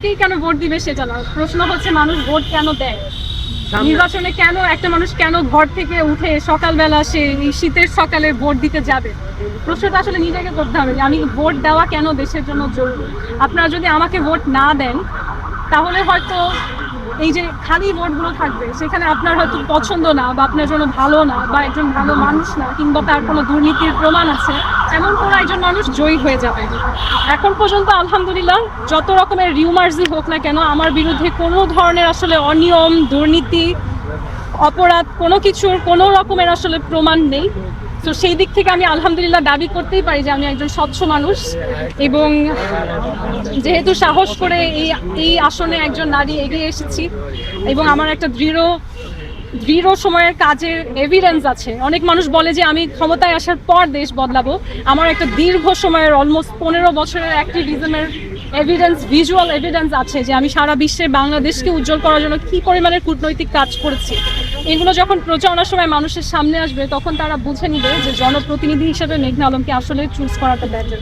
কেন ভোট দিবে সেটা না, প্রশ্ন হচ্ছে মানুষ ভোট কেন দেয়। নির্বাচনে কেন একটা মানুষ কেন ঘর থেকে উঠে সকালবেলা সে এই শীতের সকালে ভোট দিতে যাবে, প্রশ্নটা আসলে নিজেকে করতে হবে যে আমি ভোট দেওয়া কেন দেশের জন্য জরুরি। আপনারা যদি আমাকে ভোট না দেন তাহলে হয়তো এই যে খালি ভোটগুলো থাকবে সেখানে আপনার হয়তো পছন্দ না বা আপনার জন্য ভালো না বা একজন ভালো মানুষ না কিংবা তার কোনো দুর্নীতির প্রমাণ আছে এমন কোনো একজন মানুষ জয়ী হয়ে যাবে। এখন পর্যন্ত আলহামদুলিল্লাহ যত রকমের রিউমার্সই হোক না কেন আমার বিরুদ্ধে কোনো ধরনের আসলে অনিয়ম দুর্নীতি অপরাধ কোনো কিছুর কোনো রকমের আসলে প্রমাণ নেই। তো সেই দিক থেকে আমি আলহামদুলিল্লাহ দাবি করতেই পারি যে আমি একজন স্বচ্ছ মানুষ, এবং যেহেতু সাহস করে এই আসনে একজন নারী এগিয়ে এসেছি এবং আমার একটা দৃঢ় সময়ের কাজের এভিডেন্স আছে। অনেক মানুষ বলে যে আমি ক্ষমতায় আসার পর দেশ বদলাবো, আমার একটা দীর্ঘ সময়ের অলমোস্ট 15 বছরের অ্যাক্টিভিজমের এভিডেন্স, ভিজুয়াল এভিডেন্স আছে যে আমি সারা বিশ্বে বাংলাদেশকে উজ্জ্বল করার জন্য কী পরিমাণের কূটনৈতিক কাজ করেছি। এগুলো যখন প্রচারণার সময় মানুষের সামনে আসবে তখন তারা বুঝে নিবে যে জনপ্রতিনিধি হিসেবে মেঘনা আলমকে আসলে চুজ করাটা বেটার।